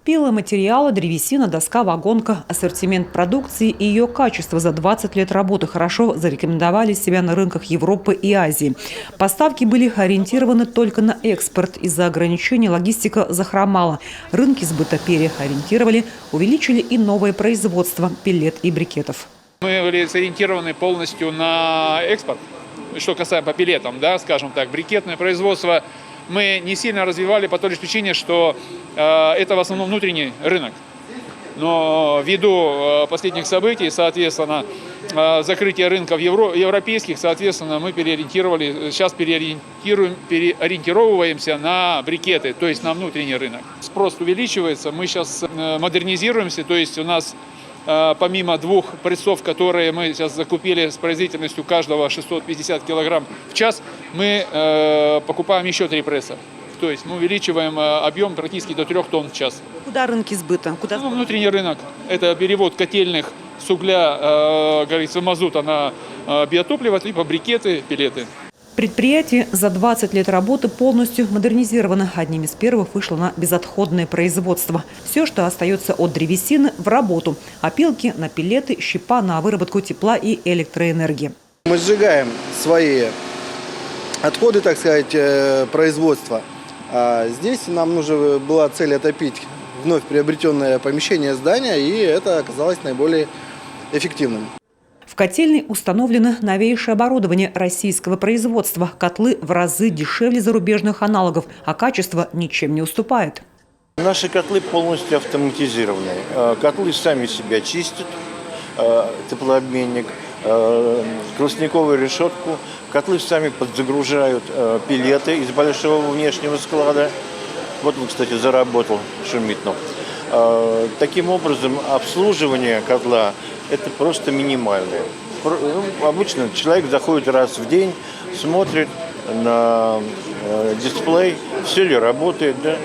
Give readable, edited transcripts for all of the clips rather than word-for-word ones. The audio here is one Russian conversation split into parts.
Пиломатериалы, древесина, доска, вагонка, ассортимент продукции и ее качество за 20 лет работы хорошо зарекомендовали себя на рынках Европы и Азии. Поставки были ориентированы только на экспорт. Из-за ограничений логистика захромала. Рынки сбыта переориентировали, увеличили и новое производство пеллет и брикетов. Мы были сориентированы полностью на экспорт, что касаемо по пеллетам, да, скажем так, брикетное производство мы не сильно развивали по той лишь причине, что это в основном внутренний рынок. Но ввиду последних событий, соответственно, закрытия рынков европейских, соответственно, мы сейчас переориентировываемся на брикеты, то есть на внутренний рынок. Спрос увеличивается, мы сейчас модернизируемся, то есть у нас помимо двух прессов, которые мы сейчас закупили с производительностью каждого 650 килограмм в час, мы покупаем еще 3 пресса. То есть мы увеличиваем объем практически до 3 тонн в час. Куда рынки сбыта? Внутренний рынок. Это перевод котельных с угля, говорится, мазута на биотопливо, либо брикеты, пеллеты. Предприятие за 20 лет работы полностью модернизировано. Одним из первых вышло на безотходное производство. Все, что остается от древесины, в работу. Опилки на пеллеты, щепа на выработку тепла и электроэнергии. Мы сжигаем свои отходы, так сказать, производства. А здесь нам нужна была цель отопить вновь приобретенное помещение здания, и это оказалось наиболее эффективным. В котельной установлено новейшее оборудование российского производства. Котлы в разы дешевле зарубежных аналогов, а качество ничем не уступает. Наши котлы полностью автоматизированы. Котлы сами себя чистят, теплообменник, сквозняковую решетку. Котлы сами подзагружают пеллеты из большого внешнего склада. Вот он, кстати, заработал, шумит. Таким образом, обслуживание котла – это просто минимальное. Обычно человек заходит раз в день, смотрит на дисплей, все ли работает. Да?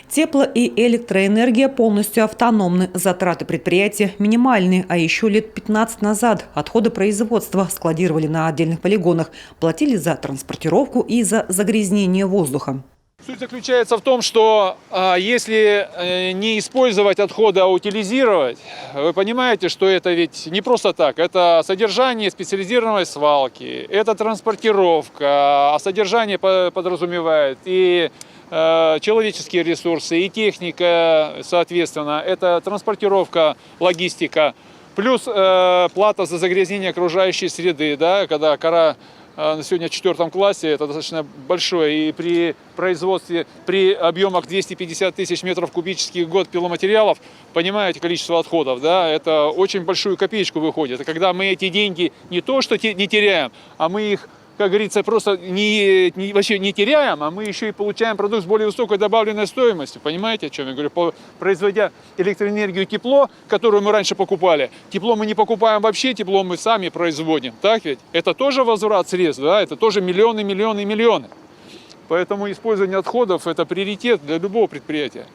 Тепло- и электроэнергия полностью автономны. Затраты предприятия минимальные. А еще лет 15 назад отходы производства складировали на отдельных полигонах. Платили за транспортировку и за загрязнение воздуха. Суть заключается в том, что если не использовать отходы, а утилизировать, вы понимаете, что это ведь не просто так. Это содержание специализированной свалки, это транспортировка, а содержание подразумевает и человеческие ресурсы, и техника, соответственно, это транспортировка, логистика, плюс плата за загрязнение окружающей среды, да, когда кора сегодня в 4 классе, это достаточно большое, и при производстве, при объемах 250 тысяч метров кубических в год пиломатериалов, понимаете количество отходов, да, это очень большую копеечку выходит. И когда мы эти деньги не то что не теряем, а мы их, как говорится, просто вообще не теряем, а мы еще и получаем продукт с более высокой добавленной стоимостью. Понимаете, о чем я говорю? Производя электроэнергию, тепло, которую мы раньше покупали, тепло мы не покупаем вообще, тепло мы сами производим. Так ведь? Это тоже возврат средств, да? Это тоже миллионы, миллионы, миллионы. Поэтому использование отходов – это приоритет для любого предприятия.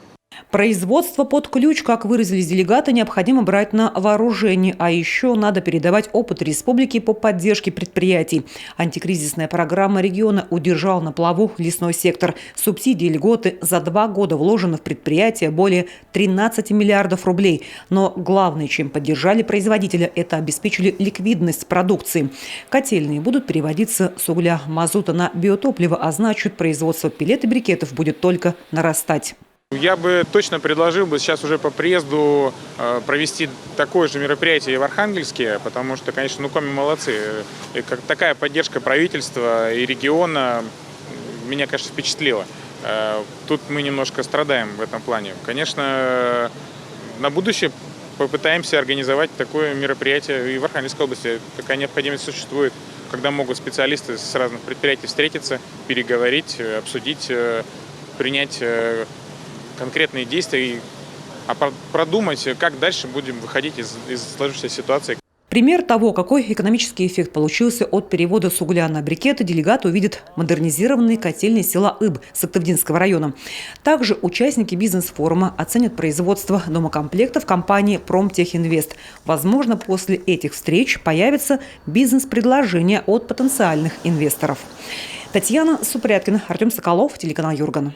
Производство под ключ, как выразились делегаты, необходимо брать на вооружение. А еще надо передавать опыт республики по поддержке предприятий. Антикризисная программа региона удержала на плаву лесной сектор. Субсидии и льготы за 2 года вложено в предприятие более 13 миллиардов рублей. Но главное, чем поддержали производителя, это обеспечили ликвидность продукции. Котельные будут переводиться с угля мазута на биотопливо, а значит, производство пеллет и брикетов будет только нарастать. Я бы точно предложил сейчас уже по приезду провести такое же мероприятие в Архангельске, потому что, конечно, Коми молодцы. И как такая поддержка правительства и региона меня, конечно, впечатлила. Тут мы немножко страдаем в этом плане. Конечно, на будущее попытаемся организовать такое мероприятие и в Архангельской области. Такая необходимость существует, когда могут специалисты с разных предприятий встретиться, переговорить, обсудить, принять конкретные действия и продумать, как дальше будем выходить из сложившейся ситуации. Пример того, какой экономический эффект получился от перевода с угля на брикеты, делегаты увидят модернизированные котельные села Иб Сыктывдинского района. Также участники бизнес-форума оценят производство домокомплектов компании «Промтехинвест». Возможно, после этих встреч появятся бизнес-предложения от потенциальных инвесторов. Татьяна Супряткина, Артем Соколов, телеканал Юрган.